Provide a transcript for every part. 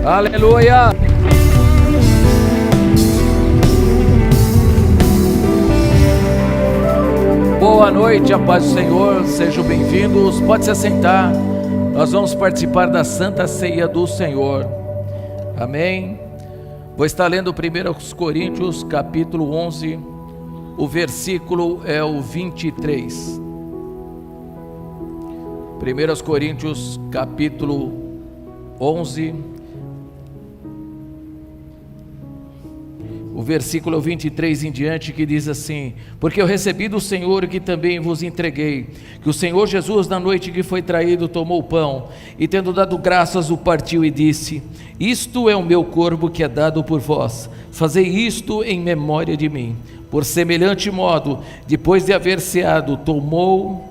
Aleluia! Boa noite, a paz do Senhor, sejam bem-vindos, pode se assentar, nós vamos participar da Santa Ceia do Senhor, amém? Vou estar lendo 1 Coríntios, capítulo 11, o versículo é o 23. 1 Coríntios, capítulo 11, o versículo 23 em diante, que diz assim: porque eu recebi do Senhor o que também vos entreguei, que o Senhor Jesus, na noite que foi traído, tomou o pão, e tendo dado graças, o partiu e disse: isto é o meu corpo que é dado por vós, fazei isto em memória de mim. Por semelhante modo, depois de haver ceado, tomou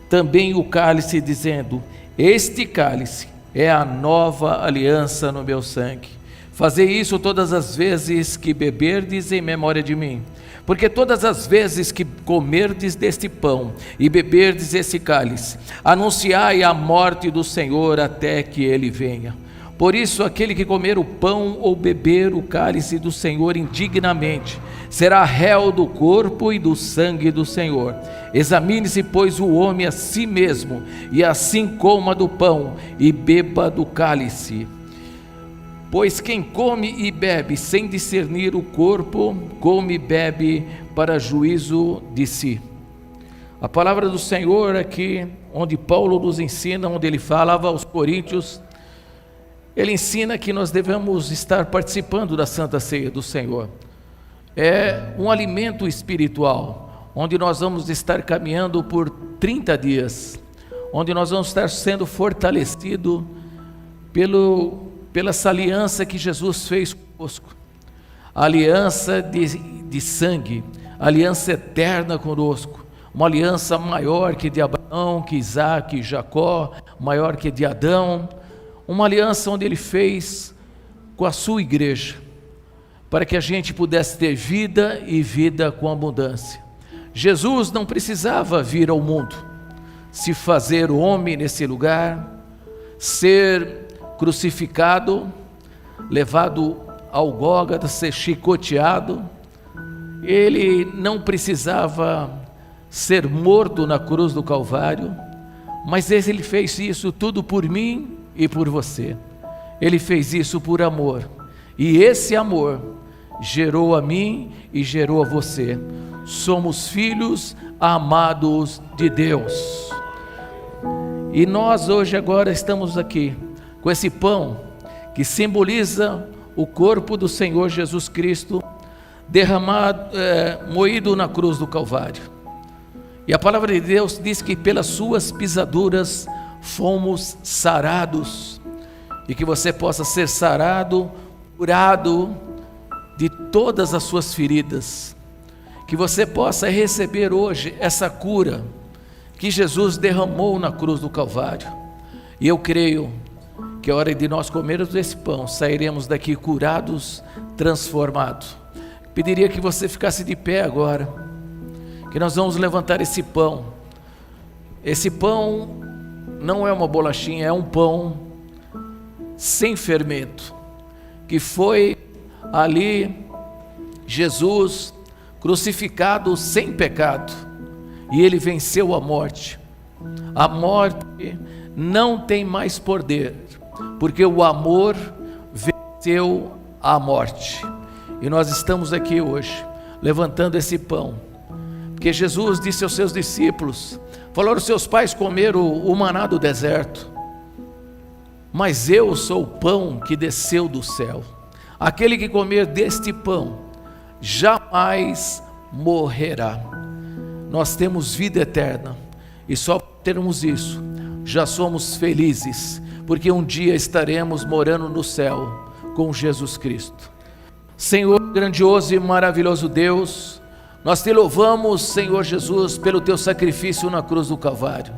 também o cálice, dizendo: este cálice é a nova aliança no meu sangue. Fazei isso todas as vezes que beberdes em memória de mim. Porque todas as vezes que comerdes deste pão e beberdes esse cálice, anunciai a morte do Senhor até que ele venha. Por isso, aquele que comer o pão ou beber o cálice do Senhor indignamente, será réu do corpo e do sangue do Senhor. Examine-se, pois, o homem a si mesmo, e assim coma do pão e beba do cálice. Pois quem come e bebe sem discernir o corpo, come e bebe para juízo de si. A palavra do Senhor aqui, onde Paulo nos ensina, onde ele falava aos coríntios, ele ensina que nós devemos estar participando da Santa Ceia do Senhor. É um alimento espiritual, onde nós vamos estar caminhando por 30 dias, onde nós vamos estar sendo fortalecidos pela essa aliança que Jesus fez conosco, a aliança de sangue, a aliança eterna conosco, uma aliança maior que de Abraão, que Isaac, que Jacó, maior que de Adão, uma aliança onde ele fez com a sua igreja, para que a gente pudesse ter vida e vida com abundância. Jesus não precisava vir ao mundo, se fazer homem nesse lugar, ser crucificado, levado ao Gólgota, ser chicoteado. Ele não precisava ser morto na cruz do Calvário, mas ele fez isso tudo por mim e por você. Ele fez isso por amor, e esse amor gerou a mim e gerou a você. Somos filhos amados de Deus, e nós hoje agora estamos aqui com esse pão que simboliza o corpo do Senhor Jesus Cristo derramado, moído na cruz do Calvário. E a palavra de Deus diz que pelas suas pisaduras fomos sarados, e que você possa ser sarado, curado de todas as suas feridas, que você possa receber hoje essa cura que Jesus derramou na cruz do Calvário. E eu creio que a hora de nós comermos esse pão, sairemos daqui curados, transformados. Pediria que você ficasse de pé agora, que nós vamos levantar esse pão. Esse pão não é uma bolachinha, é um pão sem fermento, que foi ali Jesus crucificado sem pecado, e ele venceu a morte. A morte não tem mais poder, porque o amor venceu a morte. E nós estamos aqui hoje levantando esse pão, porque Jesus disse aos seus discípulos, falou: os seus pais comeram o maná do deserto, mas eu sou o pão que desceu do céu. Aquele que comer deste pão jamais morrerá. Nós temos vida eterna, e só por termos isso já somos felizes, porque um dia estaremos morando no céu com Jesus Cristo. Senhor grandioso e maravilhoso Deus, nós te louvamos, Senhor Jesus, pelo teu sacrifício na cruz do Calvário.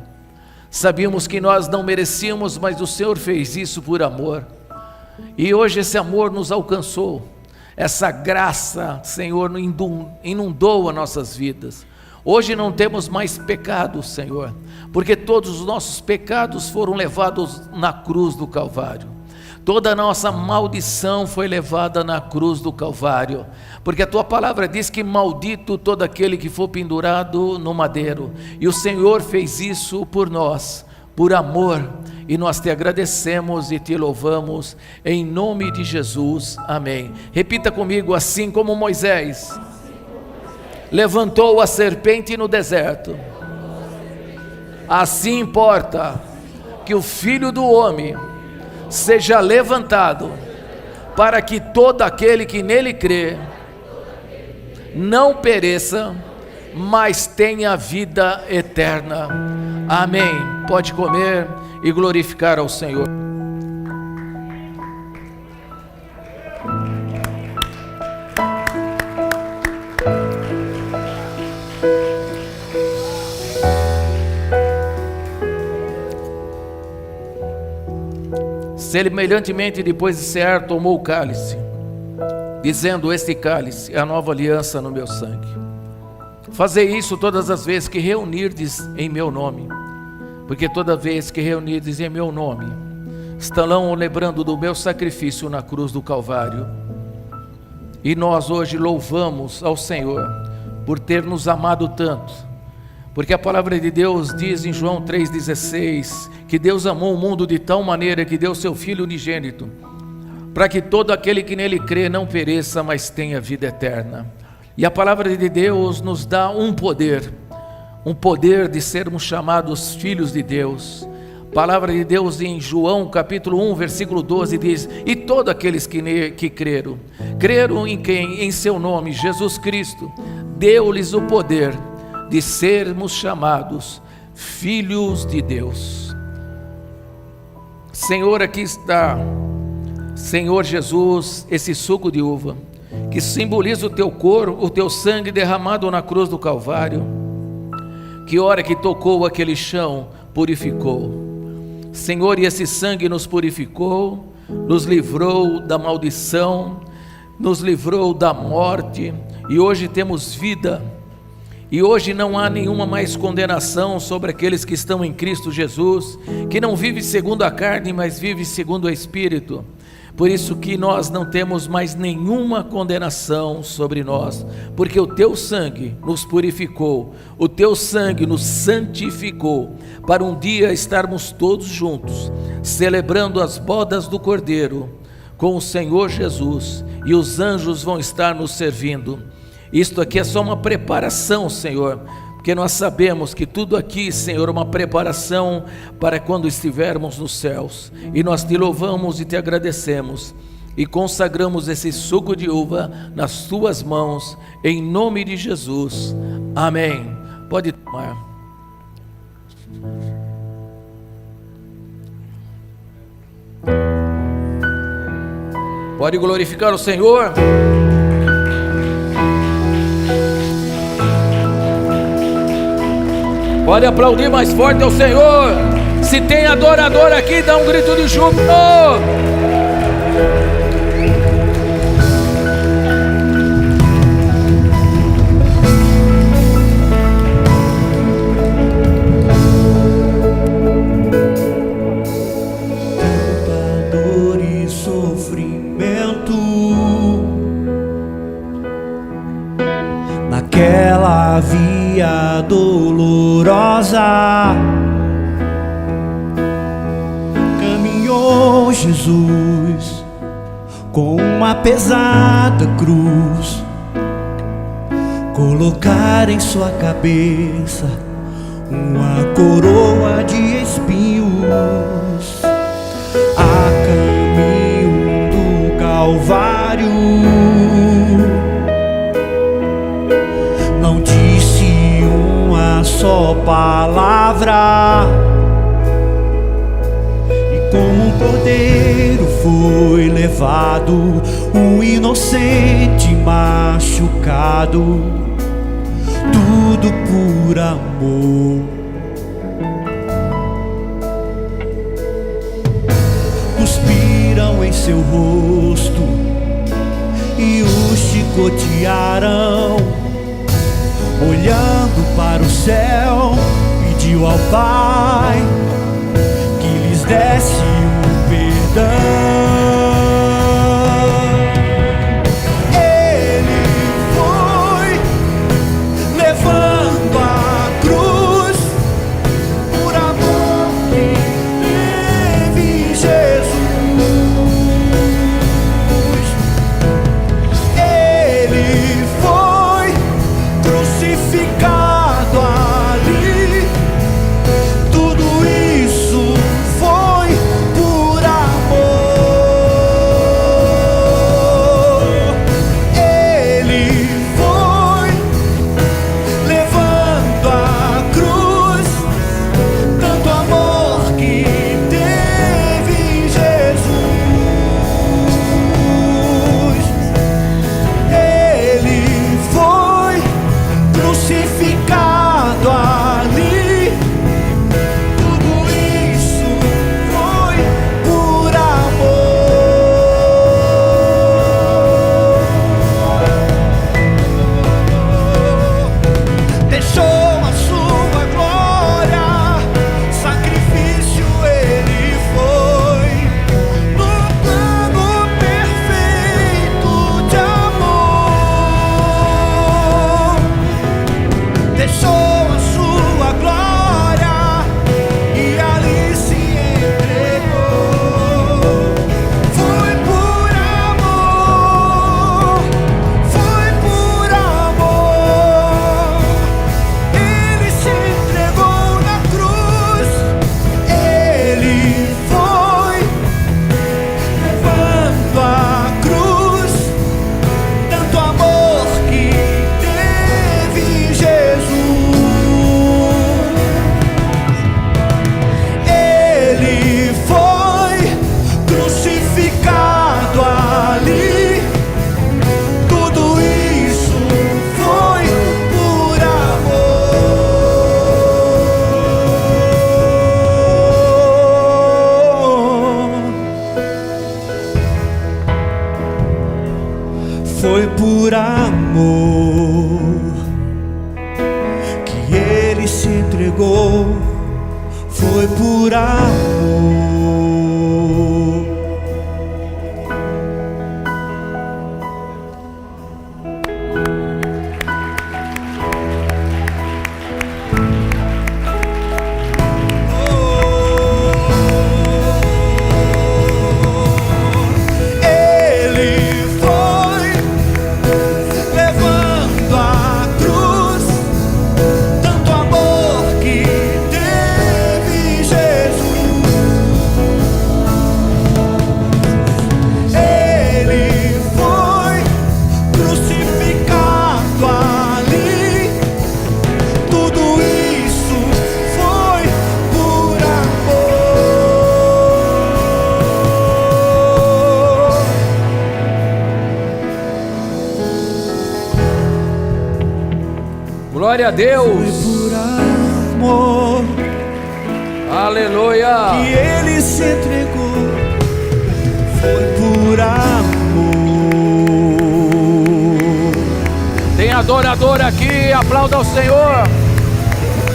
Sabíamos que nós não merecíamos, mas o Senhor fez isso por amor, e hoje esse amor nos alcançou, essa graça, Senhor, inundou as nossas vidas. Hoje não temos mais pecado, Senhor, porque todos os nossos pecados foram levados na cruz do Calvário. Toda a nossa maldição foi levada na cruz do Calvário, porque a tua palavra diz que maldito todo aquele que for pendurado no madeiro, e o Senhor fez isso por nós, por amor, e nós te agradecemos e te louvamos, em nome de Jesus, amém. Repita comigo: assim como Moisés levantou a serpente no deserto, assim importa que o Filho do Homem seja levantado, para que todo aquele que nele crê não pereça, mas tenha vida eterna. Amém. Pode comer e glorificar ao Senhor. Semelhantemente, depois de cear, tomou o cálice, dizendo: este cálice é a nova aliança no meu sangue. Fazei isso todas as vezes que reunirdes em meu nome, porque toda vez que reunirdes em meu nome, estarão lembrando do meu sacrifício na cruz do Calvário. E nós hoje louvamos ao Senhor por ter nos amado tanto, porque a palavra de Deus diz em João 3,16, que Deus amou o mundo de tal maneira que deu seu Filho unigênito, para que todo aquele que nele crê não pereça, mas tenha vida eterna. E a palavra de Deus nos dá um poder de sermos chamados filhos de Deus. A palavra de Deus em João capítulo 1, versículo 12 diz: e todos aqueles que creram em quem? Em seu nome, Jesus Cristo, deu-lhes o poder de sermos chamados filhos de Deus. Senhor, aqui está, Senhor Jesus, esse suco de uva, que simboliza o teu corpo, o teu sangue derramado na cruz do Calvário, que hora que tocou aquele chão, purificou. Senhor, e esse sangue nos purificou, nos livrou da maldição, nos livrou da morte, e hoje temos vida. E hoje não há nenhuma mais condenação sobre aqueles que estão em Cristo Jesus, que não vive segundo a carne, mas vive segundo o Espírito. Por isso que nós não temos mais nenhuma condenação sobre nós, porque o teu sangue nos purificou, o teu sangue nos santificou, para um dia estarmos todos juntos, celebrando as bodas do Cordeiro, com o Senhor Jesus, e os anjos vão estar nos servindo. Isto aqui é só uma preparação, Senhor, porque nós sabemos que tudo aqui, Senhor, é uma preparação para quando estivermos nos céus. E nós te louvamos e te agradecemos e consagramos esse suco de uva nas tuas mãos, em nome de Jesus. Amém. Pode tomar. Pode glorificar o Senhor. Pode aplaudir mais forte ao Senhor. Se tem adorador aqui, dá um grito de júbilo. Dor e sofrimento naquela via dolorosa, caminhou Jesus com uma pesada cruz, colocar em sua cabeça uma coroa de espinhos, a caminho do Calvário. Não disse uma só palavra, e como um cordeiro foi levado, um inocente machucado, tudo por amor. Cuspiram em seu rosto e o chicotearam. Olhando para o céu, pediu ao Pai que lhes desse o perdão. Ele se entregou, foi por amor. Glória a Deus. Foi por amor. Aleluia. Que Ele se entregou. Foi por amor. Tem adorador aqui, aplauda ao Senhor.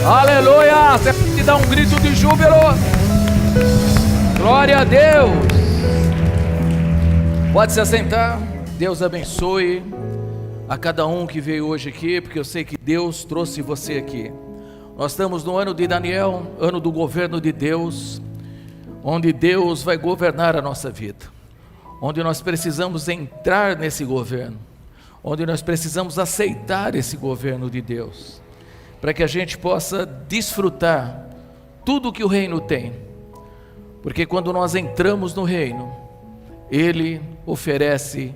Aleluia. Você pode dar um grito de júbilo. Glória a Deus. Pode se assentar. Deus abençoe a cada um que veio hoje aqui, porque eu sei que Deus trouxe você aqui. Nós estamos no ano de Daniel, ano do governo de Deus, onde Deus vai governar a nossa vida, onde nós precisamos entrar nesse governo, onde nós precisamos aceitar esse governo de Deus, para que a gente possa desfrutar tudo que o reino tem, porque quando nós entramos no reino, Ele oferece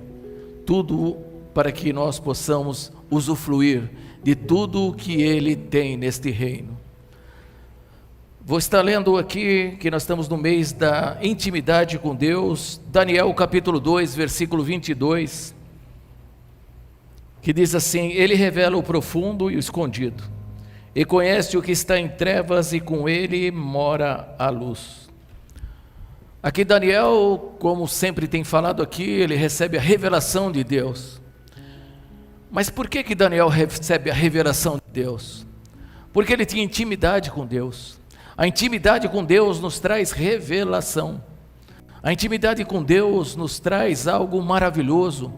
tudo para que nós possamos usufruir de tudo o que Ele tem neste reino. Vou estar lendo aqui, que nós estamos no mês da intimidade com Deus, Daniel capítulo 2, versículo 22, que diz assim: Ele revela o profundo e o escondido, e conhece o que está em trevas, e com Ele mora a luz. Aqui Daniel, como sempre tem falado aqui, ele recebe a revelação de Deus. Mas por que Daniel recebe a revelação de Deus? Porque ele tinha intimidade com Deus. A intimidade com Deus nos traz revelação. A intimidade com Deus nos traz algo maravilhoso,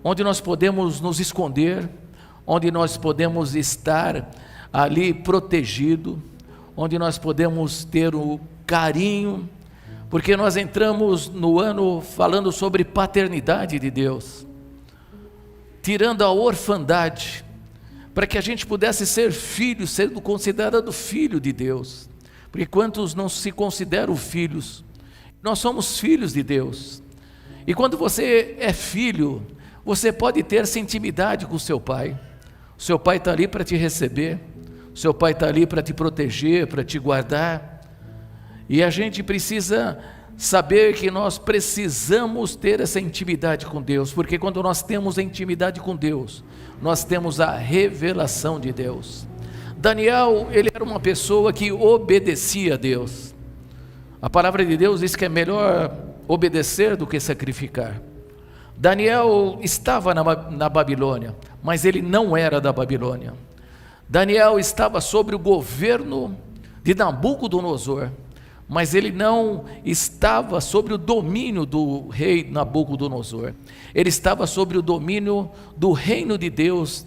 onde nós podemos nos esconder, onde nós podemos estar ali protegido, onde nós podemos ter o carinho, porque nós entramos no ano falando sobre paternidade de Deus, tirando a orfandade, para que a gente pudesse ser filho, sendo considerado filho de Deus, porque quantos não se consideram filhos? Nós somos filhos de Deus, e quando você é filho, você pode ter essa intimidade com o seu pai. O seu pai está ali para te receber, o seu pai está ali para te proteger, para te guardar, e a gente precisa saber que nós precisamos ter essa intimidade com Deus, porque quando nós temos a intimidade com Deus, nós temos a revelação de Deus. Daniel, ele era uma pessoa que obedecia a Deus. A palavra de Deus diz que é melhor obedecer do que sacrificar. Daniel estava na Babilônia, mas ele não era da Babilônia. Daniel estava sobre o governo de Nabucodonosor, mas ele não estava sobre o domínio do rei Nabucodonosor. Ele estava sobre o domínio do reino de Deus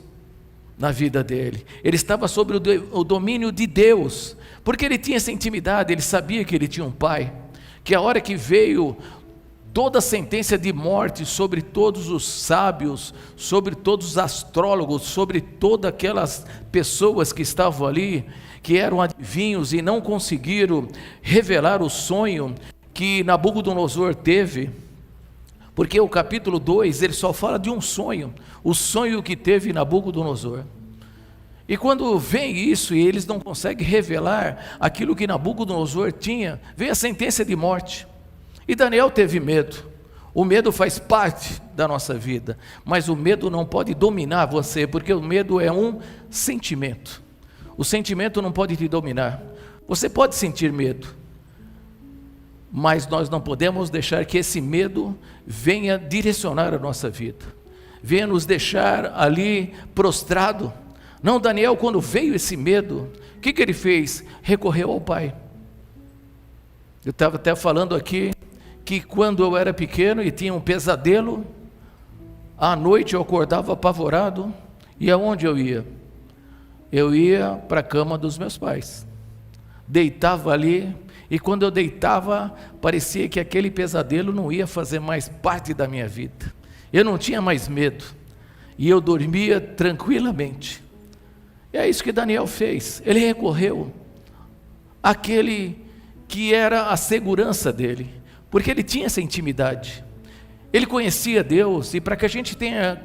na vida dele. Ele estava sobre o domínio de Deus, porque ele tinha essa intimidade, ele sabia que ele tinha um pai, que a hora que veio toda a sentença de morte sobre todos os sábios, sobre todos os astrólogos, sobre todas aquelas pessoas que estavam ali, que eram adivinhos e não conseguiram revelar o sonho que Nabucodonosor teve, porque o capítulo 2, ele só fala de um sonho, o sonho que teve Nabucodonosor. E quando vem isso e eles não conseguem revelar aquilo que Nabucodonosor tinha, vem a sentença de morte. E Daniel teve medo. O medo faz parte da nossa vida, mas o medo não pode dominar você, porque o medo é um sentimento. O sentimento não pode te dominar. Você pode sentir medo, mas nós não podemos deixar que esse medo venha direcionar a nossa vida, venha nos deixar ali prostrado. Não, Daniel, quando veio esse medo, o que ele fez? Recorreu ao pai. Eu estava até falando aqui, que quando eu era pequeno e tinha um pesadelo, à noite eu acordava apavorado, e aonde eu ia? Eu ia para a cama dos meus pais, deitava ali, e quando eu deitava, parecia que aquele pesadelo não ia fazer mais parte da minha vida, eu não tinha mais medo, e eu dormia tranquilamente. E é isso que Daniel fez, ele recorreu àquele que era a segurança dele, porque ele tinha essa intimidade, ele conhecia Deus, e para que a gente tenha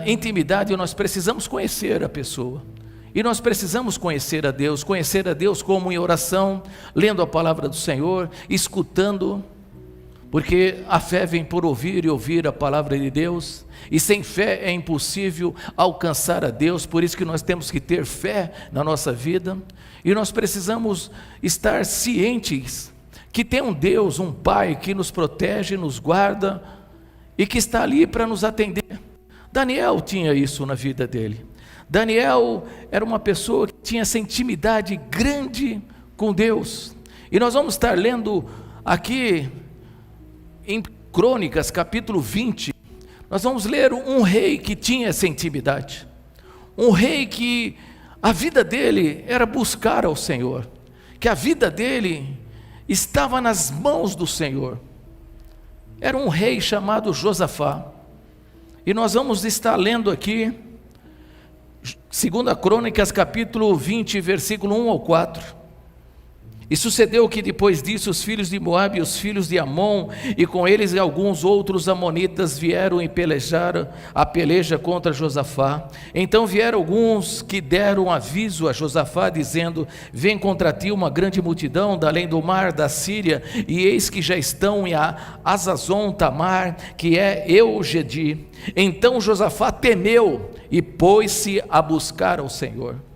intimidade, nós precisamos conhecer a pessoa, e nós precisamos conhecer a Deus como em oração, lendo a palavra do Senhor, escutando, porque a fé vem por ouvir e ouvir a palavra de Deus, e sem fé é impossível alcançar a Deus. Por isso que nós temos que ter fé na nossa vida, e nós precisamos estar cientes que tem um Deus, um Pai que nos protege, nos guarda, e que está ali para nos atender. Daniel tinha isso na vida dele. Daniel era uma pessoa que tinha essa intimidade grande com Deus, e nós vamos estar lendo aqui em Crônicas, capítulo 20, nós vamos ler um rei que tinha essa intimidade, um rei que a vida dele era buscar ao Senhor, que a vida dele estava nas mãos do Senhor. Era um rei chamado Josafá, e nós vamos estar lendo aqui, 2 Crônicas, capítulo 20, versículo 1 ao 4, E sucedeu que depois disso os filhos de Moabe e os filhos de Amon, e com eles alguns outros amonitas, vieram e pelejaram a peleja contra Josafá. Então vieram alguns que deram aviso a Josafá, dizendo: vem contra ti uma grande multidão da além do mar da Síria, e eis que já estão em Azazon Tamar, que é Eugedi. Então Josafá temeu e pôs-se a buscar ao Senhor.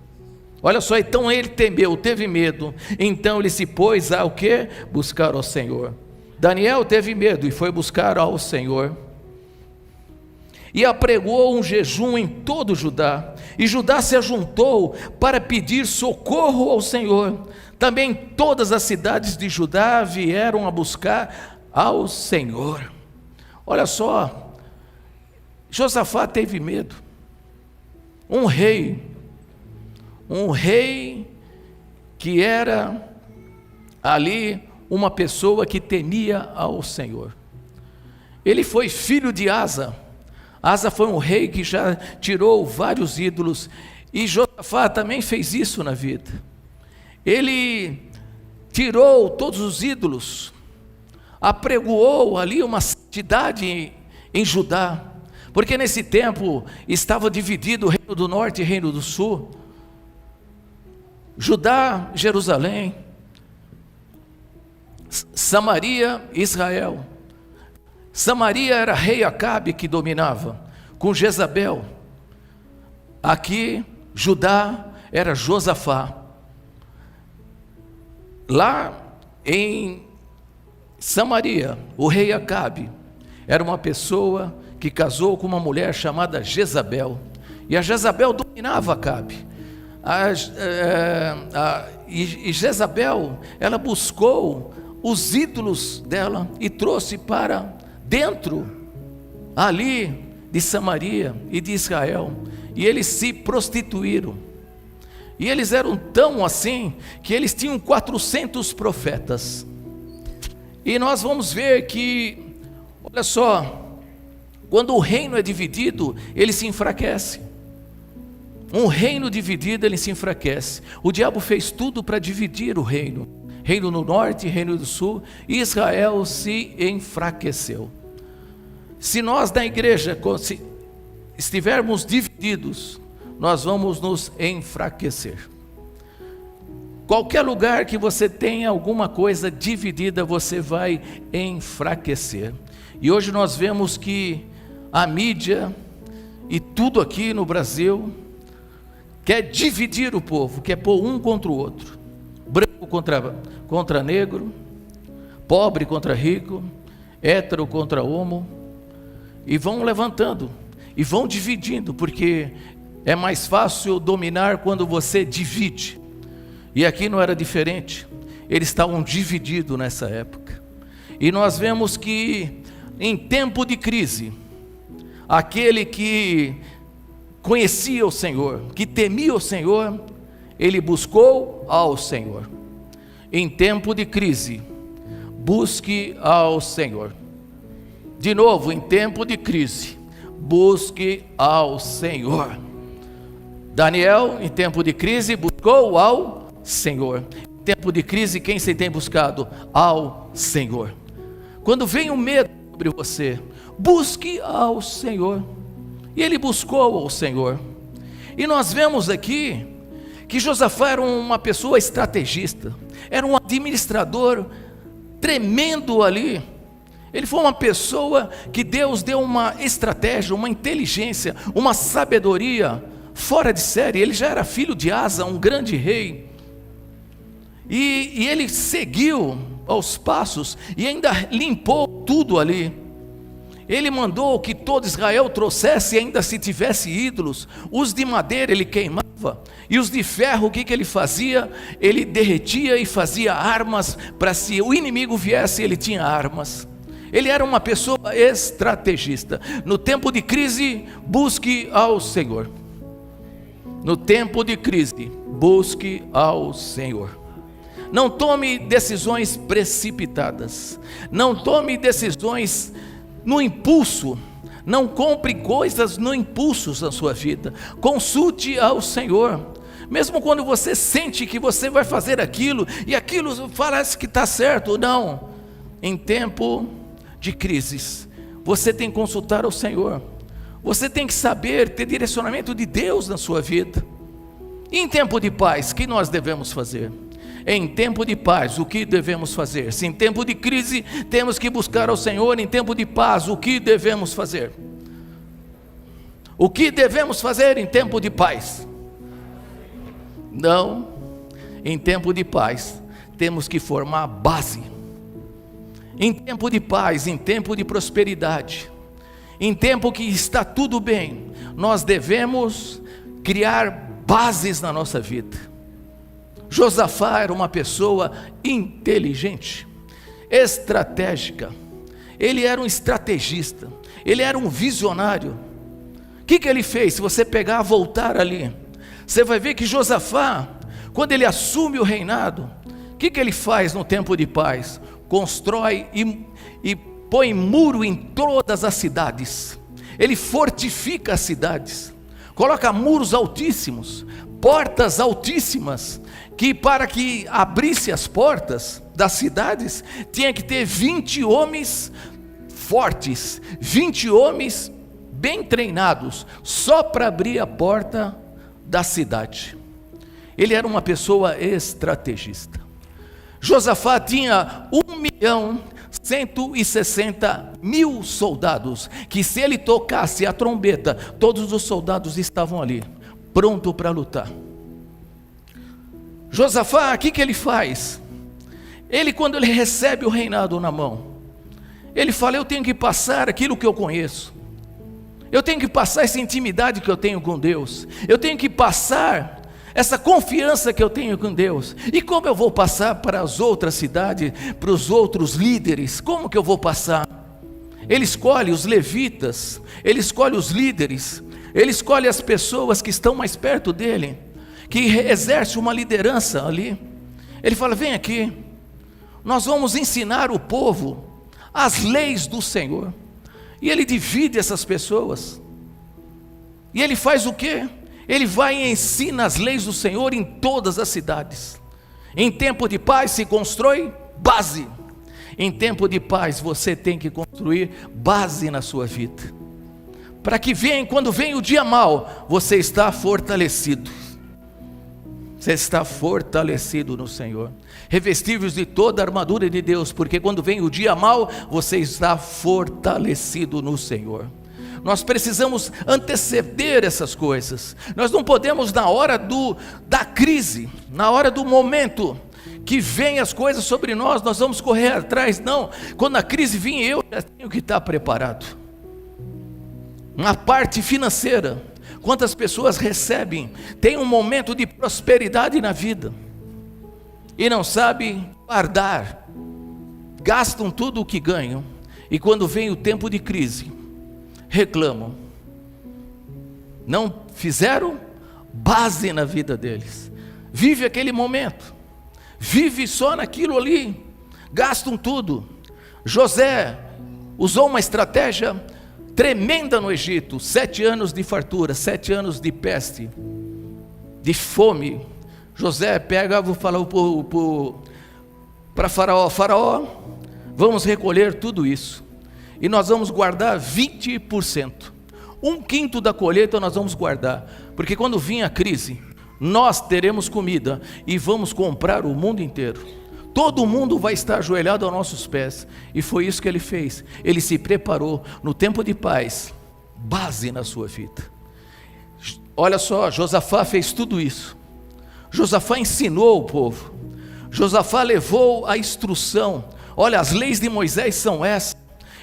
Olha só, então ele temeu, teve medo, então ele se pôs a o quê? Buscar ao Senhor. Daniel teve medo e foi buscar ao Senhor, e apregoou um jejum em todo Judá, e Judá se ajuntou para pedir socorro ao Senhor. Também todas as cidades de Judá vieram a buscar ao Senhor. Olha só, Josafá teve medo. Um rei que era ali uma pessoa que temia ao Senhor. Ele foi filho de Asa. Asa foi um rei que já tirou vários ídolos, e Josafá também fez isso na vida. Ele tirou todos os ídolos, apregoou ali uma cidade em Judá, porque nesse tempo estava dividido o reino do norte e o reino do sul. Judá, Jerusalém, Samaria, Israel. Samaria era rei Acabe que dominava, com Jezabel. Aqui, Judá era Josafá. Lá em Samaria, o rei Acabe era uma pessoa que casou com uma mulher chamada Jezabel, e a Jezabel dominava Acabe. E Jezabel, ela buscou os ídolos dela e trouxe para dentro ali de Samaria e de Israel, e eles se prostituíram, e eles eram tão assim que eles tinham 400 profetas. E nós vamos ver que, olha só, quando o reino é dividido, ele se enfraquece. Um reino dividido, ele se enfraquece. O diabo fez tudo para dividir o reino. Reino no norte, reino do sul. E Israel se enfraqueceu. Se nós da igreja estivermos divididos, nós vamos nos enfraquecer. Qualquer lugar que você tenha alguma coisa dividida, você vai enfraquecer. E hoje nós vemos que a mídia e tudo aqui no Brasil quer dividir o povo, quer pôr um contra o outro, branco contra negro, pobre contra rico, hétero contra homo, e vão levantando, e vão dividindo, porque É mais fácil dominar quando você divide. E aqui não era diferente. Eles estavam divididos nessa época. E nós vemos que em tempo de crise, aquele que conhecia o Senhor, que temia o Senhor, ele buscou ao Senhor. Em tempo de crise, busque ao Senhor. De novo, em tempo de crise, busque ao Senhor. Daniel, em tempo de crise, buscou ao Senhor. Em tempo de crise, quem você tem buscado? Ao Senhor. Quando vem o medo sobre você, busque ao Senhor. E ele buscou ao Senhor. E nós vemos aqui que Josafá era uma pessoa estrategista, era um administrador tremendo ali. Ele foi uma pessoa que Deus deu uma estratégia, uma inteligência, uma sabedoria fora de série. Ele já era filho de Asa, um grande rei. E ele seguiu aos passos e ainda limpou tudo ali. Ele mandou que todo Israel trouxesse, ainda se tivesse ídolos, os de madeira ele queimava, e os de ferro, o que ele fazia? Ele derretia e fazia armas, para se o inimigo viesse, ele tinha armas. Ele era uma pessoa estrategista. No tempo de crise, busque ao Senhor. No tempo de crise, busque ao Senhor. Não tome decisões precipitadas, não tome decisões no impulso, não compre coisas no impulso na sua vida. Consulte ao Senhor, mesmo quando você sente que você vai fazer aquilo, e aquilo parece que está certo. Não, em tempo de crises, você tem que consultar ao Senhor, você tem que saber, ter direcionamento de Deus na sua vida. E em tempo de paz, o que nós devemos fazer? Em tempo de paz, o que devemos fazer? Se em tempo de crise temos que buscar ao Senhor, em tempo de paz, o que devemos fazer? O que devemos fazer em tempo de paz? Não, em tempo de paz, temos que formar base. Em tempo de paz, em tempo de prosperidade, em tempo que está tudo bem, nós devemos criar bases na nossa vida. Josafá era uma pessoa inteligente, estratégica. Ele era um estrategista, ele era um visionário. O que ele fez? Se você pegar, voltar ali, você vai ver que Josafá, quando ele assume o reinado, o que ele faz no tempo de paz? Constrói e põe muro em todas as cidades. Ele fortifica as cidades, coloca muros altíssimos, portas altíssimas, que para que abrisse as portas das cidades, tinha que ter 20 homens fortes, 20 homens bem treinados, só para abrir a porta da cidade. Ele era uma pessoa estrategista. Josafá tinha 1.160.000 soldados, que se ele tocasse a trombeta, todos os soldados estavam ali, pronto para lutar. Josafá, o que ele faz? Ele, quando ele recebe o reinado na mão, ele fala: eu tenho que passar aquilo que eu conheço, eu tenho que passar essa intimidade que eu tenho com Deus, eu tenho que passar essa confiança que eu tenho com Deus. E como eu vou passar para as outras cidades, para os outros líderes? Como que eu vou passar? Ele escolhe os levitas, ele escolhe os líderes, ele escolhe as pessoas que estão mais perto dele, que exerce uma liderança ali. Ele fala: vem aqui, nós vamos ensinar o povo as leis do Senhor. E ele divide essas pessoas, e ele faz o quê? Ele vai e ensina as leis do Senhor em todas as cidades. Em tempo de paz se constrói base. Em tempo de paz você tem que construir base na sua vida, para que quando vem o dia mau, você está fortalecido. Você está fortalecido no Senhor, revestíveis de toda a armadura de Deus, porque quando vem o dia mau, você está fortalecido no Senhor. Nós precisamos anteceder essas coisas. Nós não podemos, na hora da crise, na hora do momento que vem as coisas sobre nós, nós vamos correr atrás. Não, quando a crise vir, eu já tenho que estar preparado. Na parte financeira, Quantas pessoas recebem, têm um momento de prosperidade na vida e não sabem guardar, gastam tudo o que ganham, e quando vem o tempo de crise, reclamam. Não fizeram base na vida deles, vive aquele momento, vive só naquilo ali, gastam tudo. José usou uma estratégia tremenda no Egito, 7 anos de fartura, 7 anos de peste, de fome. José pegava e falava para Faraó: Faraó, vamos recolher tudo isso, e nós vamos guardar 20%, 1/5 da colheita nós vamos guardar, porque quando vir a crise, nós teremos comida, e vamos comprar o mundo inteiro. Todo mundo vai estar ajoelhado aos nossos pés. E foi isso que ele fez. Ele se preparou no tempo de paz, base na sua vida. Olha só, Josafá fez tudo isso. Josafá ensinou o povo. Josafá levou a instrução. Olha, as leis de Moisés são essas,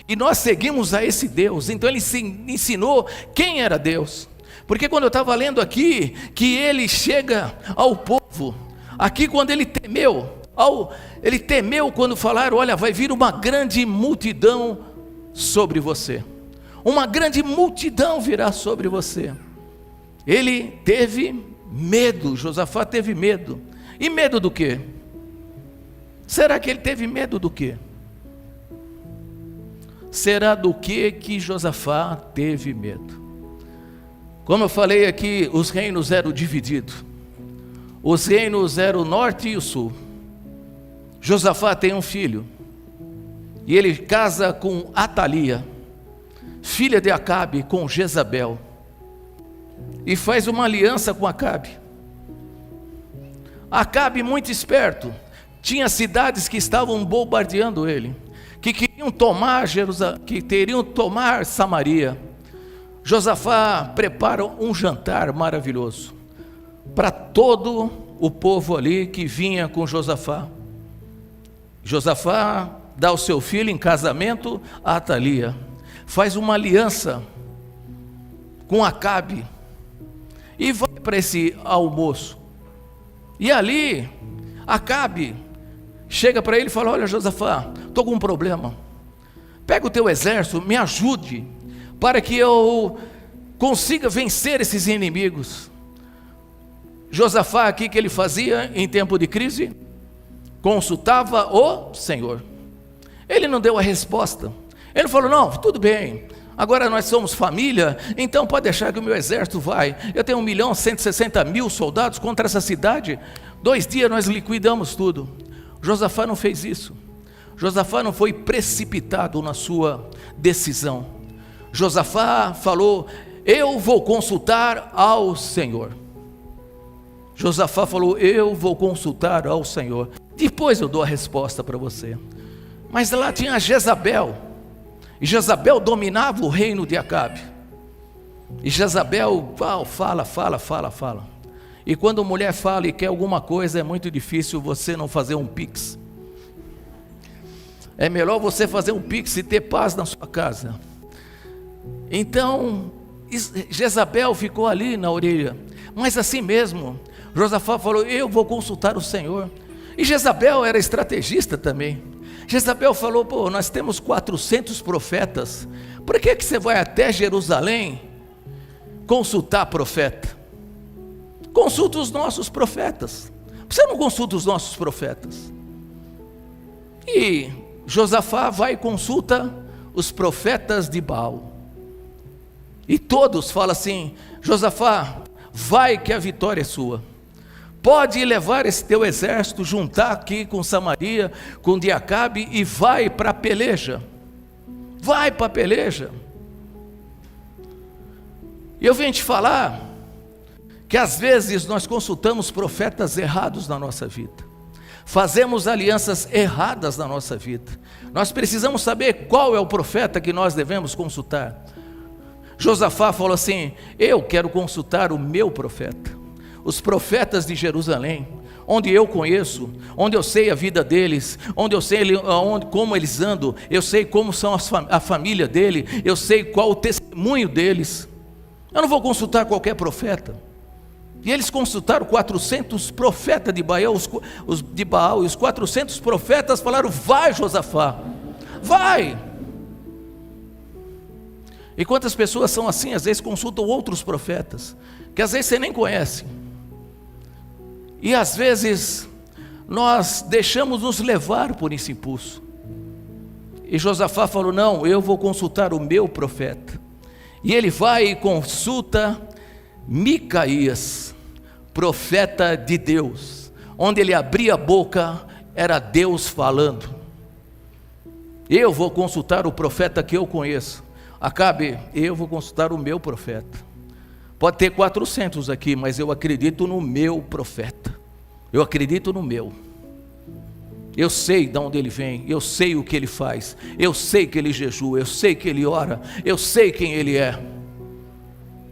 e nós seguimos a esse Deus. Então ele ensinou quem era Deus. Porque quando eu estava lendo aqui, que ele chega ao povo, aqui quando ele temeu, ele temeu quando falaram: olha, vai vir uma grande multidão sobre você, uma grande multidão virá sobre você. Ele teve medo, Josafá teve medo. E medo do quê? Será que ele teve medo do quê? Será do que Josafá teve medo? Como eu falei aqui, os reinos eram divididos. Os reinos eram o norte e o sul. Josafá tem um filho, e ele casa com Atalia, filha de Acabe, com Jezabel, e faz uma aliança com Acabe. Acabe, muito esperto, tinha cidades que estavam bombardeando ele, que queriam tomar que teriam tomar Samaria. Josafá prepara um jantar maravilhoso para todo o povo ali que vinha com Josafá. Josafá dá o seu filho em casamento a Atalia, faz uma aliança com Acabe e vai para esse almoço. E ali Acabe chega para ele e fala: olha, Josafá, estou com um problema, pega o teu exército, me ajude para que eu consiga vencer esses inimigos. Josafá, aqui, que ele fazia em tempo de crise? Consultava o Senhor. Ele não deu a resposta. Ele falou: não, tudo bem, agora nós somos família, então pode deixar que o meu exército vai. Eu tenho 1.160.000 soldados contra essa cidade. 2 dias nós liquidamos tudo. Josafá não fez isso. Josafá não foi precipitado na sua decisão. Josafá falou: eu vou consultar ao Senhor. Josafá falou: eu vou consultar ao Senhor, depois eu dou a resposta para você. Mas lá tinha Jezabel, e Jezabel dominava o reino de Acabe. E Jezabel fala. E quando a mulher fala e quer alguma coisa, é muito difícil você não fazer um pix. É melhor você fazer um pix e ter paz na sua casa. Então Jezabel ficou ali na orelha. Mas assim mesmo, Josafá falou: eu vou consultar o Senhor. E Jezabel era estrategista também. Jezabel falou: pô, nós temos 400 profetas, por que você vai até Jerusalém consultar profeta? Consulta os nossos profetas. Você não consulta os nossos profetas? E Josafá vai e consulta os profetas de Baal. E todos falam assim: Josafá, vai que a vitória é sua. Pode levar esse teu exército, juntar aqui com Samaria, com Acabe, e vai para a peleja. Vai para a peleja. E eu venho te falar que às vezes nós consultamos profetas errados na nossa vida. Fazemos alianças erradas na nossa vida. Nós precisamos saber qual é o profeta que nós devemos consultar. Josafá falou assim: eu quero consultar o meu profeta. Os profetas de Jerusalém, onde eu conheço, onde eu sei a vida deles, onde eu sei como eles andam, eu sei como são a família dele, eu sei qual o testemunho deles. Eu não vou consultar qualquer profeta. E eles consultaram 400 profetas de Baal, e os 400 profetas falaram: vai, Josafá, vai. E quantas pessoas são assim, às vezes consultam outros profetas, que às vezes você nem conhece. E às vezes nós deixamos nos levar por esse impulso. E Josafá falou: não, eu vou consultar o meu profeta. E ele vai e consulta Micaías, profeta de Deus. Onde ele abria a boca, era Deus falando. Eu vou consultar o profeta que eu conheço. Acabe, eu vou consultar o meu profeta. Pode ter 400 aqui, mas eu acredito no meu profeta. Eu acredito no meu. Eu sei de onde ele vem, eu sei o que ele faz, eu sei que ele jejua, eu sei que ele ora, eu sei quem ele é.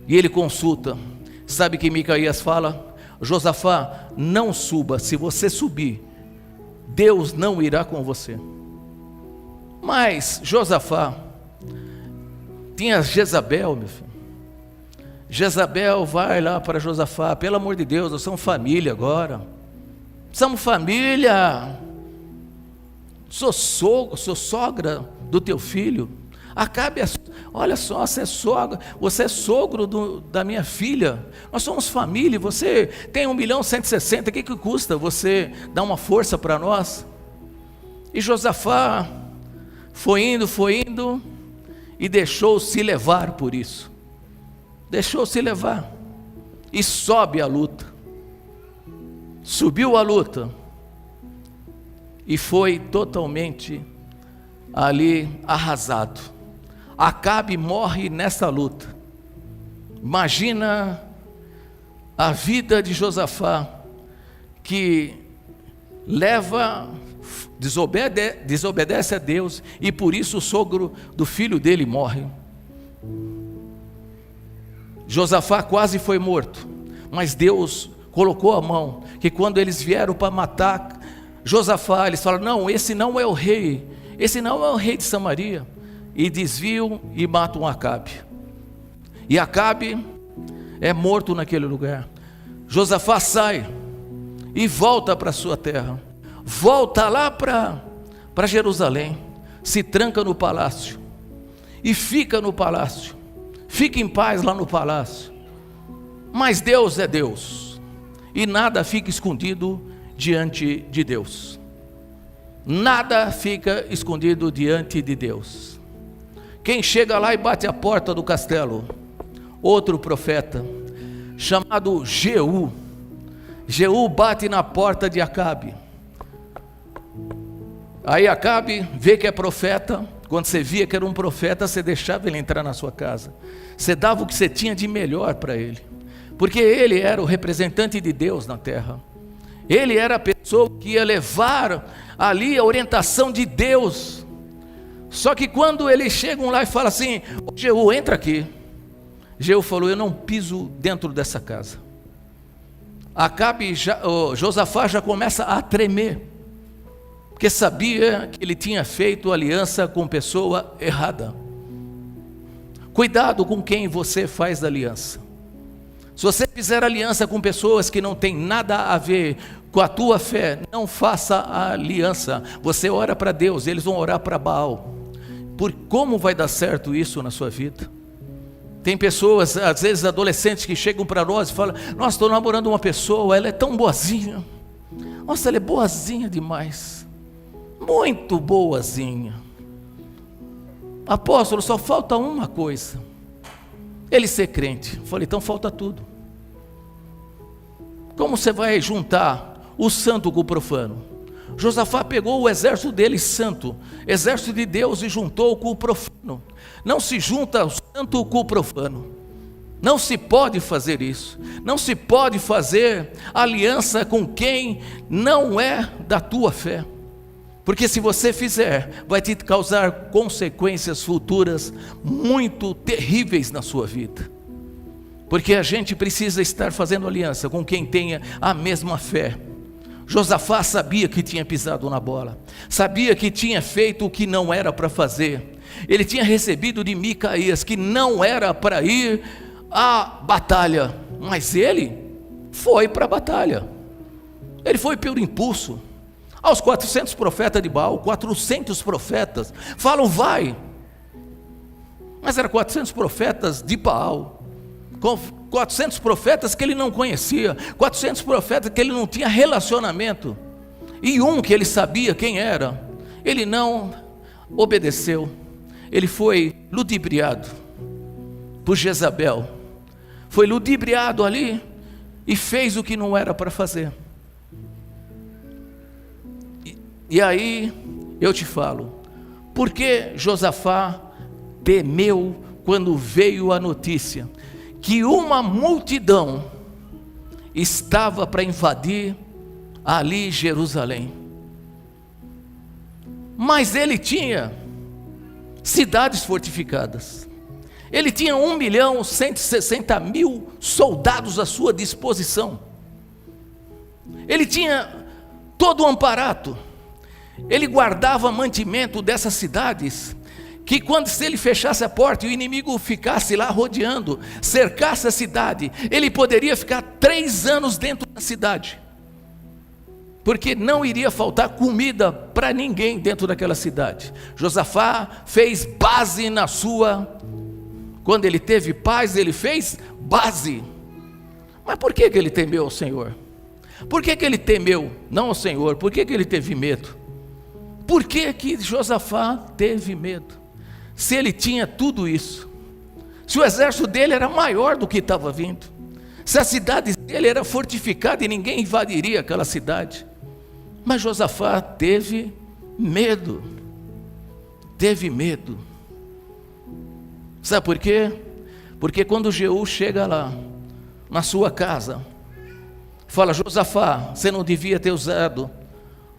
E ele consulta. Sabe que Micaías fala? Josafá, não suba. Se você subir, Deus não irá com você. Mas Josafá tinha Jezabel, meu filho. Jezabel vai lá para Josafá: pelo amor de Deus, nós somos família agora. Somos família. Sou sogra do teu filho. Acabe, olha só, você é sogro da minha filha. Nós somos família, você tem 1.160.000, o que custa você dar uma força para nós? E Josafá foi indo, e deixou-se levar por isso. Deixou-se levar, e sobe a luta. Subiu a luta, e foi totalmente ali arrasado. Acabe morre nessa luta. Imagina a vida de Josafá, que desobedece a Deus, e por isso o sogro do filho dele morre. Josafá quase foi morto, mas Deus colocou a mão, que quando eles vieram para matar Josafá, eles falaram: não, esse não é o rei, esse não é o rei de Samaria. E desviam e matam Acabe. E Acabe é morto naquele lugar. Josafá sai e volta para sua terra, volta lá para Jerusalém, se tranca no palácio e fica no palácio, fica em paz lá no palácio. Mas Deus é Deus, e nada fica escondido diante de Deus. Nada fica escondido diante de Deus. Quem chega lá e bate a porta do castelo? Outro profeta, chamado Jeú. Jeú bate na porta de Acabe. Aí Acabe vê que é profeta. Quando você via que era um profeta, você deixava ele entrar na sua casa. Você dava o que você tinha de melhor para ele, porque ele era o representante de Deus na terra. Ele era a pessoa que ia levar ali a orientação de Deus. Só que quando eles chegam lá e falam assim: Jeú, entra aqui. Jeú falou: eu não piso dentro dessa casa. Josafá já começa a tremer, porque sabia que ele tinha feito aliança com pessoa errada. Cuidado com quem você faz aliança. Se você fizer aliança com pessoas que não tem nada a ver com a tua fé, não faça a aliança. Você ora para Deus, eles vão orar para Baal. Como vai dar certo isso na sua vida? Tem pessoas, às vezes adolescentes, que chegam para nós e falam: nossa, estou namorando uma pessoa, ela é tão boazinha. Nossa, ela é boazinha demais, muito boazinha. Apóstolo, só falta uma coisa: ele ser crente. Eu falei: então falta tudo. Como você vai juntar o santo com o profano? Josafá pegou o exército dele santo, exército de Deus, e juntou com o profano. Não se junta o santo com o profano. Não se pode fazer isso. Não se pode fazer aliança com quem não é da tua fé. Porque se você fizer, vai te causar consequências futuras muito terríveis na sua vida. Porque a gente precisa estar fazendo aliança com quem tenha a mesma fé. Josafá sabia que tinha pisado na bola, sabia que tinha feito o que não era para fazer. Ele tinha recebido de Micaías que não era para ir a batalha, mas ele foi para a batalha. Ele foi pelo impulso. Aos 400 profetas de Baal, 400 profetas falam vai, mas eram 400 profetas de Baal, com 400 profetas que ele não conhecia, 400 profetas que ele não tinha relacionamento, e um que ele sabia quem era, ele não obedeceu. Ele foi ludibriado por Jezabel, foi ludibriado ali e fez o que não era para fazer. E aí eu te falo, por que Josafá temeu quando veio a notícia que uma multidão estava para invadir ali Jerusalém? Mas ele tinha cidades fortificadas, ele tinha 1.160.000 soldados à sua disposição, ele tinha todo o amparato, ele guardava mantimento dessas cidades, que quando se ele fechasse a porta e o inimigo ficasse lá rodeando, cercasse a cidade, ele poderia ficar 3 anos dentro da cidade, porque não iria faltar comida para ninguém dentro daquela cidade. Josafá fez base na sua, quando ele teve paz, ele fez base. Mas por que ele temeu ao Senhor? Por que ele temeu, não ao Senhor? Por que ele teve medo? Por que Josafá teve medo? Se ele tinha tudo isso, se o exército dele era maior do que estava vindo, se a cidade dele era fortificada e ninguém invadiria aquela cidade, mas Josafá teve medo, sabe por quê? Porque quando Jeú chega lá, na sua casa, fala: Josafá, você não devia ter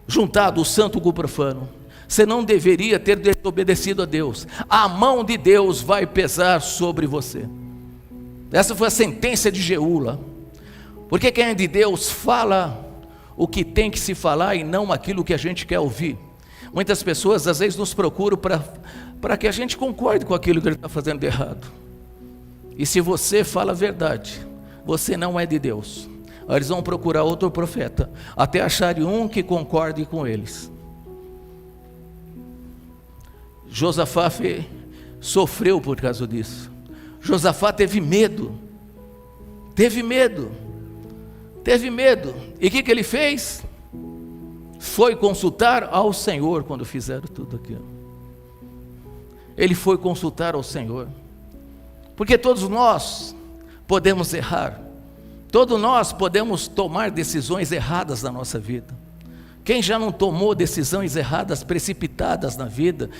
juntado o santo com o profano, você não deveria ter desobedecido a Deus, a mão de Deus vai pesar sobre você. Essa foi a sentença de Jeú lá, porque quem é de Deus fala o que tem que se falar e não aquilo que a gente quer ouvir. Muitas pessoas às vezes nos procuram para que a gente concorde com aquilo que ele está fazendo de errado, e se você fala a verdade, você não é de Deus. Eles vão procurar outro profeta, até acharem um que concorde com eles. Josafá sofreu por causa disso. Josafá teve medo. E o que ele fez? Foi consultar ao Senhor quando fizeram tudo aquilo. Ele foi consultar ao Senhor, porque todos nós podemos errar. Todos nós podemos tomar decisões erradas na nossa vida. Quem já não tomou decisões erradas, precipitadas na vida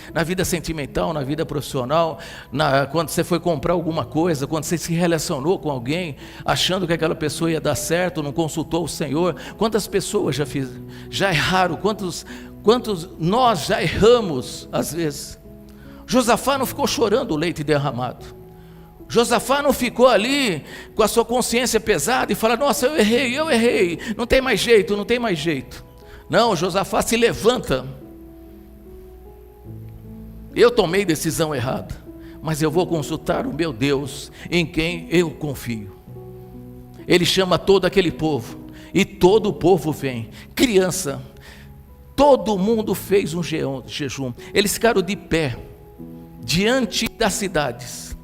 sentimental, na vida profissional, quando você foi comprar alguma coisa, quando você se relacionou com alguém, achando que aquela pessoa ia dar certo, não consultou o Senhor? Quantas pessoas já erraram, quantos nós já erramos às vezes? Josafá não ficou chorando o leite derramado. Josafá não ficou ali com a sua consciência pesada e fala: nossa, eu errei, não tem mais jeito. Não, Josafá se levanta. Eu tomei decisão errada, mas eu vou consultar o meu Deus, em quem eu confio. Ele chama todo aquele povo, e todo o povo vem, criança, todo mundo fez um jejum. Eles ficaram de pé, diante das cidades,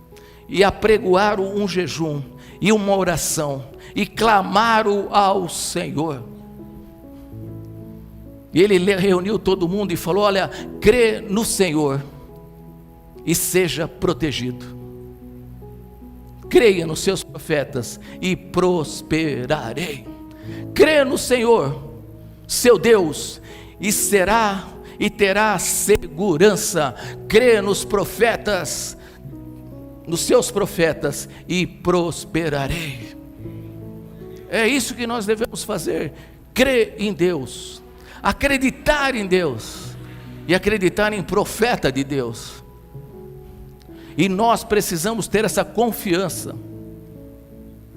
e apregoaram um jejum, e uma oração, e clamaram ao Senhor. E ele reuniu todo mundo e falou: olha, crê no Senhor e seja protegido. Creia nos seus profetas e prosperarei. Crê no Senhor, seu Deus, e terá segurança. Crê nos profetas, nos seus profetas, e prosperarei. É isso que nós devemos fazer: crer em Deus, acreditar em Deus e acreditar em profeta de Deus. E nós precisamos ter essa confiança.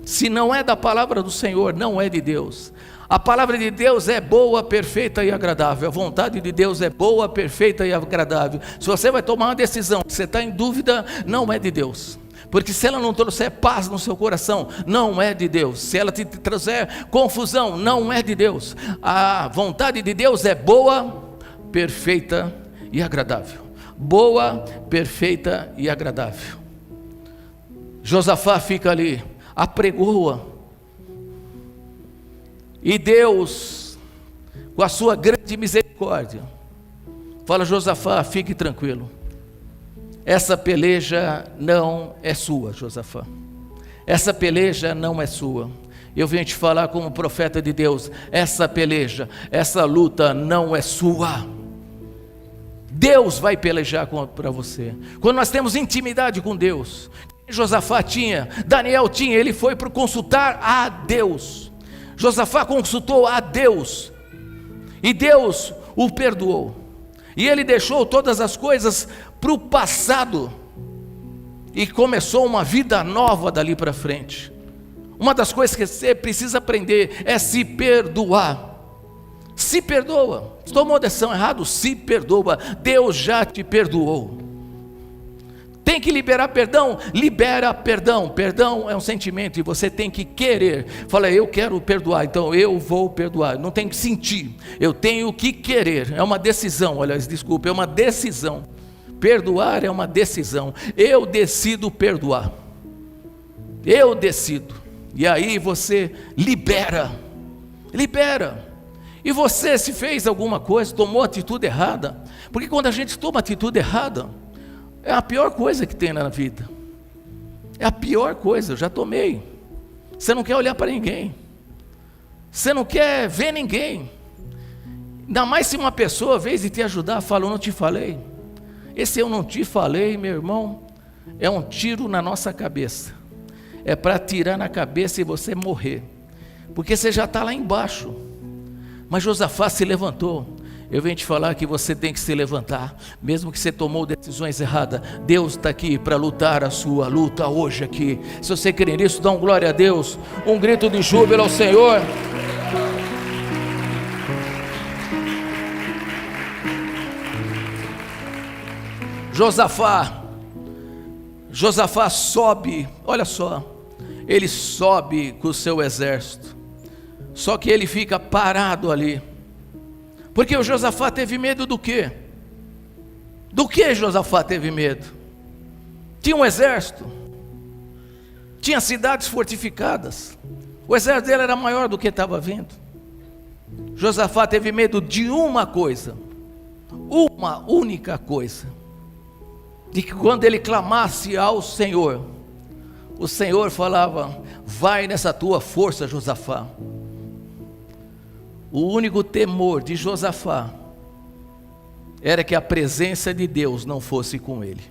Se não é da palavra do Senhor, não é de Deus. A palavra de Deus é boa, perfeita e agradável. A vontade de Deus é boa, perfeita e agradável. Se você vai tomar uma decisão, você está em dúvida, não é de Deus. Porque se ela não trouxer paz no seu coração, não é de Deus. Se ela te trouxer confusão, não é de Deus. A vontade de Deus é boa, perfeita e agradável. Boa, perfeita e agradável. Josafá fica ali, apregoa. E Deus, com a sua grande misericórdia, fala: Josafá, fique tranquilo. Essa peleja não é sua, Josafá. Essa peleja não é sua. Eu venho te falar como profeta de Deus: essa peleja, essa luta não é sua. Deus vai pelejar para você. Quando nós temos intimidade com Deus, Josafá tinha, Daniel tinha, ele foi para consultar a Deus. Josafá consultou a Deus, e Deus o perdoou. E ele deixou todas as coisas para o passado e começou uma vida nova dali para frente. Uma das coisas que você precisa aprender é se perdoar. Se perdoa. Se tomou decisão errada, se perdoa. Deus já te perdoou. Tem que liberar perdão? Libera perdão. Perdão é um sentimento e você tem que querer. Fala: eu quero perdoar, então eu vou perdoar. Não tem que sentir, eu tenho que querer. É uma decisão, aliás, desculpa, é uma decisão. Perdoar é uma decisão. Eu decido perdoar. Eu decido. E aí você libera. Libera. E você, se fez alguma coisa, tomou atitude errada, porque quando a gente toma atitude errada, é a pior coisa que tem na vida. É a pior coisa, eu já tomei. Você não quer olhar para ninguém. Você não quer ver ninguém. Ainda mais se uma pessoa, ao invés de te ajudar, fala: eu não te falei. Esse eu não te falei, meu irmão, é um tiro na nossa cabeça. É para tirar na cabeça e você morrer. Porque você já está lá embaixo. Mas Josafá se levantou. Eu venho te falar que você tem que se levantar, mesmo que você tomou decisões erradas. Deus está aqui para lutar a sua luta hoje aqui. Se você crer nisso, dá um glória a Deus, um grito de júbilo ao Senhor. Josafá sobe, olha só, ele sobe com o seu exército. Só que ele fica parado ali. Porque o Josafá teve medo do quê? Do que Josafá teve medo? Tinha um exército, tinha cidades fortificadas, o exército dele era maior do que estava vindo. Josafá teve medo de uma coisa, uma única coisa, de que quando ele clamasse ao Senhor, o Senhor falava: vai nessa tua força, Josafá. O único temor de Josafá era que a presença de Deus não fosse com ele.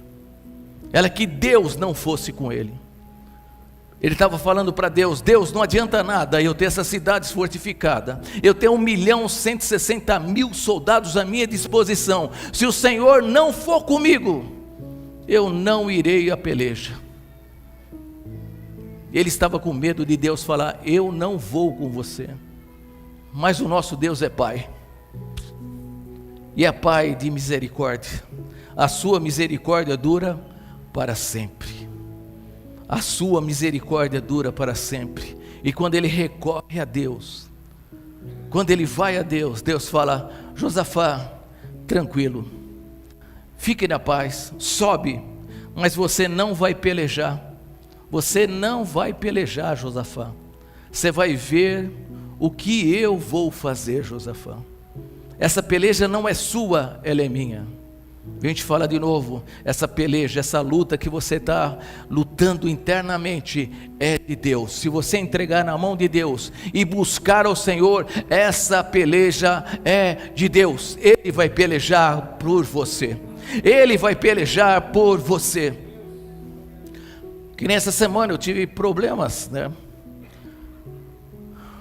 Era que Deus não fosse com ele. Ele estava falando para Deus: Deus, não adianta nada eu ter essas cidades fortificadas, eu tenho 1.160.000 soldados à minha disposição. Se o Senhor não for comigo, eu não irei à peleja. Ele estava com medo de Deus falar: eu não vou com você. Mas o nosso Deus é Pai, e é Pai de misericórdia. A sua misericórdia dura para sempre. A sua misericórdia dura para sempre. E quando ele recorre a Deus, quando ele vai a Deus, Deus fala: Josafá, tranquilo, fique na paz, sobe, mas você não vai pelejar. Você não vai pelejar, Josafá. Você vai ver o que eu vou fazer, Josafá. Essa peleja não é sua, ela é minha. Vem te falar de novo: essa peleja, essa luta que você está lutando internamente é de Deus. Se você entregar na mão de Deus e buscar ao Senhor, essa peleja é de Deus. Ele vai pelejar por você. Ele vai pelejar por você. Que nessa semana eu tive problemas, né?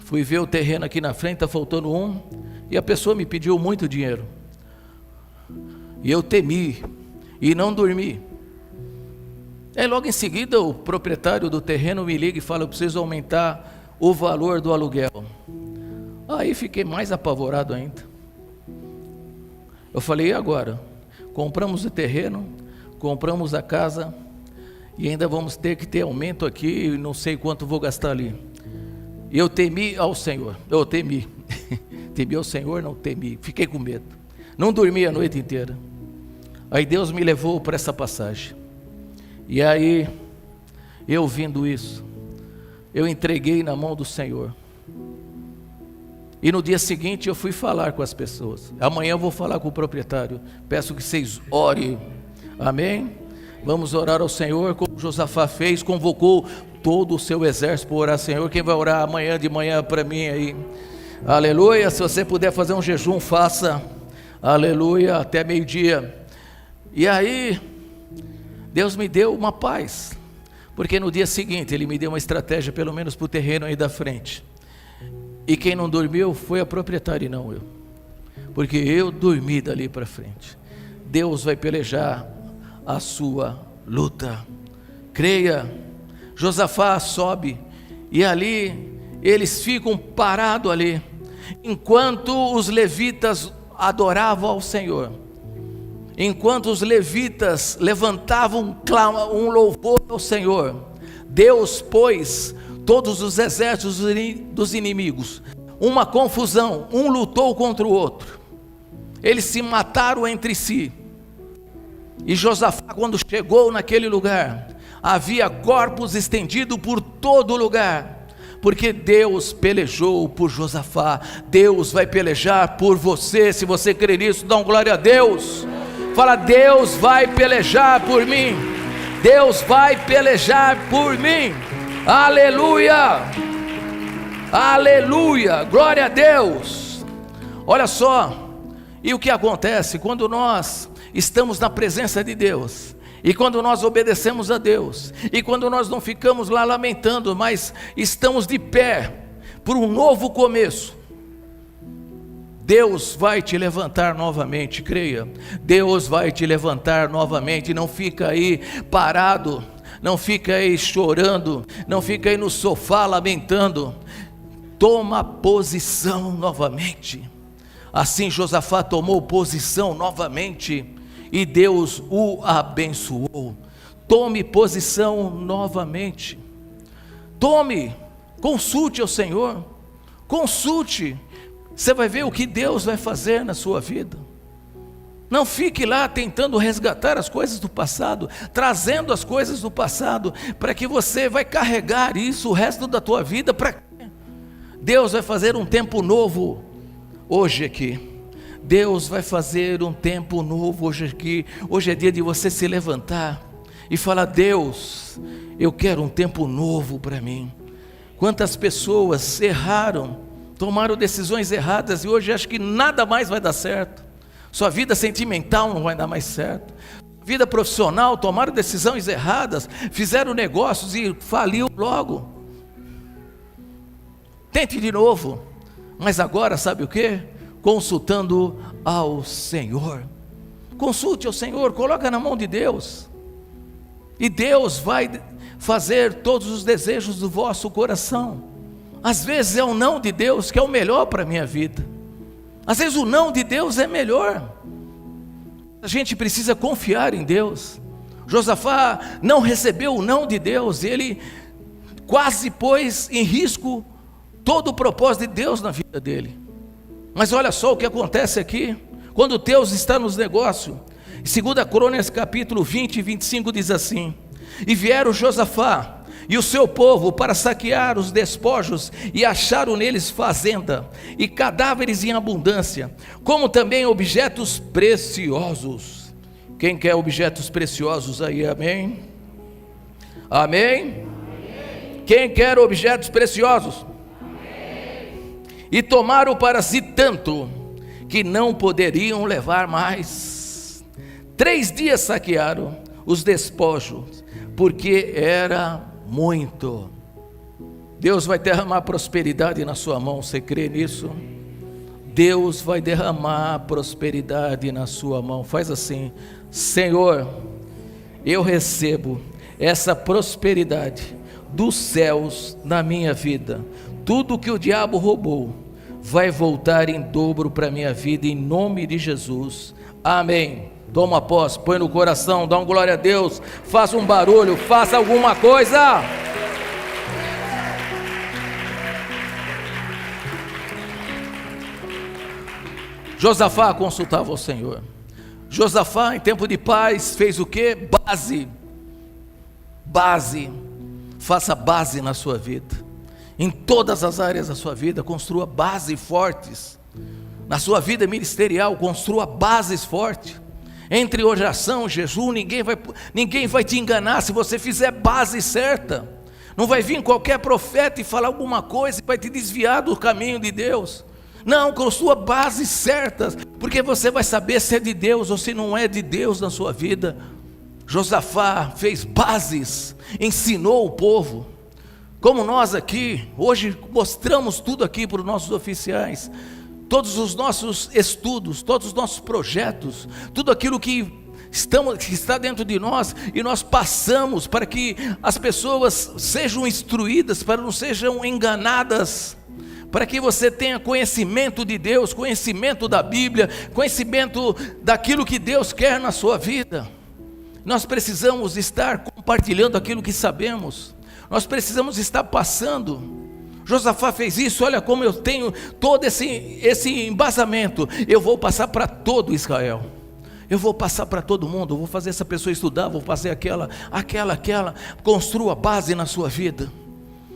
Fui ver o terreno aqui na frente, está faltando um, e a pessoa me pediu muito dinheiro. E eu temi, e não dormi. Aí logo em seguida o proprietário do terreno me liga e fala: eu preciso aumentar o valor do aluguel. Aí fiquei mais apavorado ainda. Eu falei: e agora? Compramos o terreno, compramos a casa, E ainda vamos ter que ter aumento aqui, não sei quanto vou gastar ali. Eu temi ao Senhor, eu temi. Temi ao Senhor, não temi, fiquei com medo. Não dormi a noite inteira. Aí Deus me levou para essa passagem. E aí, eu vendo isso, eu entreguei na mão do Senhor. E no dia seguinte eu fui falar com as pessoas. Amanhã eu vou falar com o proprietário. Peço que vocês orem. Amém? Vamos orar ao Senhor, como Josafá fez, convocou todo o seu exército para orar. Senhor, quem vai orar amanhã de manhã para mim aí? Aleluia, se você puder fazer um jejum, faça. Aleluia, até meio-dia. E aí, Deus me deu uma paz. Porque no dia seguinte, Ele me deu uma estratégia, pelo menos para o terreno aí da frente. E quem não dormiu foi a proprietária e não eu. Porque eu dormi dali para frente. Deus vai pelejar a sua luta. Creia. Josafá sobe. E ali, eles ficam parados ali. Enquanto os levitas adoravam ao Senhor. Enquanto os levitas levantavam um louvor ao Senhor. Deus pôs todos os exércitos dos inimigos, uma confusão, um lutou contra o outro, eles se mataram entre si, e Josafá, quando chegou naquele lugar, havia corpos estendidos por todo lugar, porque Deus pelejou por Josafá. Deus vai pelejar por você. Se você crê nisso, dá uma glória a Deus. Fala: Deus vai pelejar por mim, Deus vai pelejar por mim. Aleluia, aleluia, glória a Deus. Olha só, e o que acontece quando nós estamos na presença de Deus, e quando nós obedecemos a Deus, e quando nós não ficamos lá lamentando, mas estamos de pé por um novo começo. Deus vai te levantar novamente, creia. Deus vai te levantar novamente. Não fica aí parado, não fica aí chorando, não fica aí no sofá lamentando. Toma posição novamente. Assim Josafá tomou posição novamente e Deus o abençoou. Tome posição novamente. Tome, consulte ao Senhor, consulte. Você vai ver o que Deus vai fazer na sua vida. Não fique lá tentando resgatar as coisas do passado, trazendo as coisas do passado, para que você vai carregar isso o resto da tua vida. Para quê? Deus vai fazer um tempo novo hoje aqui. Deus vai fazer um tempo novo hoje aqui. Hoje é dia de você se levantar e falar: Deus, eu quero um tempo novo para mim. Quantas pessoas erraram, tomaram decisões erradas e hoje acham que nada mais vai dar certo. Sua vida sentimental não vai dar mais certo. Vida profissional, tomaram decisões erradas, fizeram negócios e faliu logo. Tente de novo, mas agora sabe o que? Consultando ao Senhor. Consulte ao Senhor, coloca na mão de Deus. E Deus vai fazer todos os desejos do vosso coração. Às vezes é o não de Deus que é o melhor para a minha vida. Às vezes o não de Deus é melhor. A gente precisa confiar em Deus. Josafá não recebeu o não de Deus. Ele quase pôs em risco todo o propósito de Deus na vida dele. Mas olha só o que acontece aqui. Quando Deus está nos negócios. Em 2 Crônicas capítulo 20 e 25 diz assim: E vieram Josafá e o seu povo para saquear os despojos, e acharam neles fazenda e cadáveres em abundância, como também objetos preciosos. Quem quer objetos preciosos aí? Amém? Amém? Quem quer objetos preciosos? Amém. E tomaram para si tanto que não poderiam levar mais. 3 dias saquearam os despojos, porque era muito. Deus vai derramar prosperidade na sua mão. Você crê nisso? Deus vai derramar prosperidade na sua mão. Faz assim: Senhor, eu recebo essa prosperidade dos céus na minha vida. Tudo que o diabo roubou vai voltar em dobro para a minha vida, em nome de Jesus. Amém. Toma posse, põe no coração, dá um glória a Deus, faça um barulho, faça alguma coisa. Josafá consultava o Senhor. Josafá, em tempo de paz, fez o quê? Base. Faça base na sua vida. Em todas as áreas da sua vida, construa bases fortes. Na sua vida ministerial, construa bases fortes. Entre oração e jejum, ninguém vai te enganar se você fizer base certa. Não vai vir qualquer profeta e falar alguma coisa e vai te desviar do caminho de Deus. Não, construa bases certas, porque você vai saber se é de Deus ou se não é de Deus na sua vida. Josafá fez bases, ensinou o povo. Como nós aqui, hoje mostramos tudo aqui para os nossos oficiais. Todos os nossos estudos, todos os nossos projetos, tudo aquilo que está dentro de nós, e nós passamos para que as pessoas sejam instruídas, para não sejam enganadas, para que você tenha conhecimento de Deus, conhecimento da Bíblia, conhecimento daquilo que Deus quer na sua vida. Nós precisamos estar compartilhando aquilo que sabemos, nós precisamos estar passando. Josafá fez isso. Olha como eu tenho todo esse embasamento, eu vou passar para todo Israel, eu vou passar para todo mundo, eu vou fazer essa pessoa estudar, vou fazer aquela. Construa base na sua vida.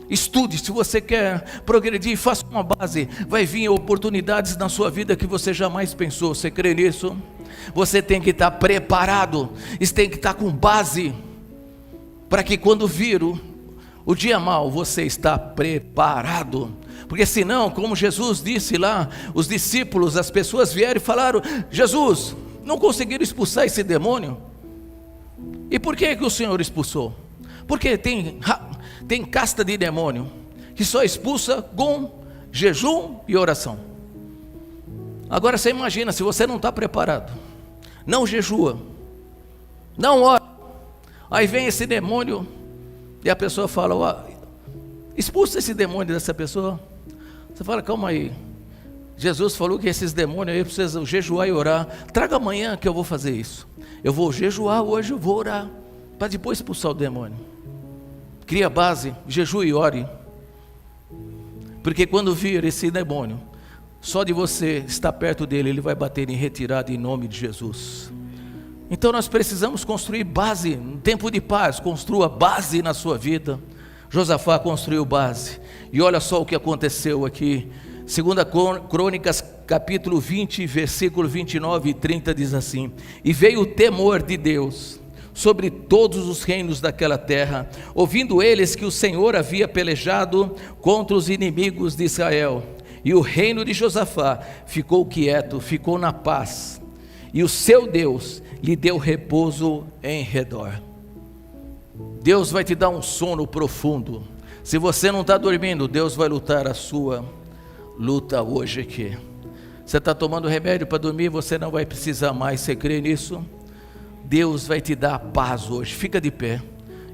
Estude, se você quer progredir, faça uma base. Vai vir oportunidades na sua vida que você jamais pensou. Você crê nisso? Você tem que estar preparado, você tem que estar com base, para que quando vir o dia mau, você está preparado. Porque senão, como Jesus disse lá, os discípulos, as pessoas vieram e falaram: Jesus, não conseguiram expulsar esse demônio. E por que o Senhor expulsou? Porque tem casta de demônio que só expulsa com jejum e oração. Agora você imagina, se você não está preparado, não jejua, não ora, aí vem esse demônio e a pessoa fala: expulsa esse demônio dessa pessoa. Você fala: calma aí, Jesus falou que esses demônios aí precisam jejuar e orar. Traga amanhã que eu vou fazer isso. Eu vou jejuar hoje, eu vou orar, para depois expulsar o demônio. Cria base, jejue e ore. Porque quando vir esse demônio, só de você estar perto dele, ele vai bater em retirada em nome de Jesus. Então nós precisamos construir base, no tempo de paz, construa base na sua vida. Josafá construiu base, e olha só o que aconteceu aqui, 2 Crônicas, capítulo 20, versículo 29 e 30, diz assim: e veio o temor de Deus sobre todos os reinos daquela terra, ouvindo eles que o Senhor havia pelejado contra os inimigos de Israel, e o reino de Josafá ficou quieto, ficou na paz, e o seu Deus lhe deu repouso em redor. Deus vai te dar um sono profundo. Se você não está dormindo, Deus vai lutar a sua luta hoje aqui. Você está tomando remédio para dormir, você não vai precisar mais. Você crê nisso? Deus vai te dar paz hoje. Fica de pé.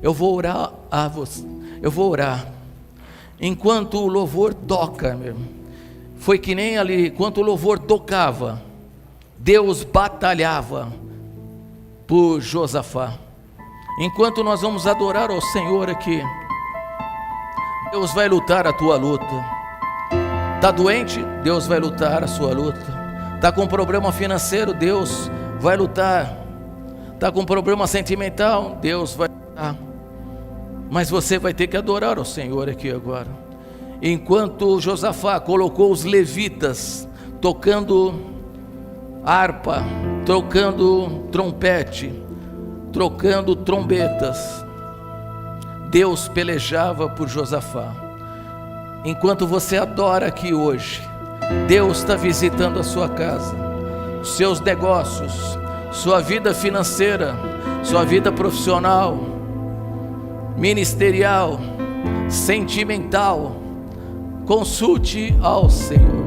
Eu vou orar a você. Eu vou orar. Enquanto o louvor toca, meu irmão, foi que nem ali, enquanto o louvor tocava, Deus batalhava por Josafá. Enquanto nós vamos adorar ao Senhor aqui, Deus vai lutar a tua luta. Está doente? Deus vai lutar a sua luta. Está com problema financeiro? Deus vai lutar. Está com problema sentimental? Deus vai lutar. Mas você vai ter que adorar ao Senhor aqui agora. Enquanto Josafá colocou os levitas tocando harpa, tocando trompete, trocando trombetas, Deus pelejava por Josafá. Enquanto você adora aqui hoje, Deus está visitando a sua casa, os seus negócios, sua vida financeira, sua vida profissional, ministerial, sentimental. Consulte ao Senhor.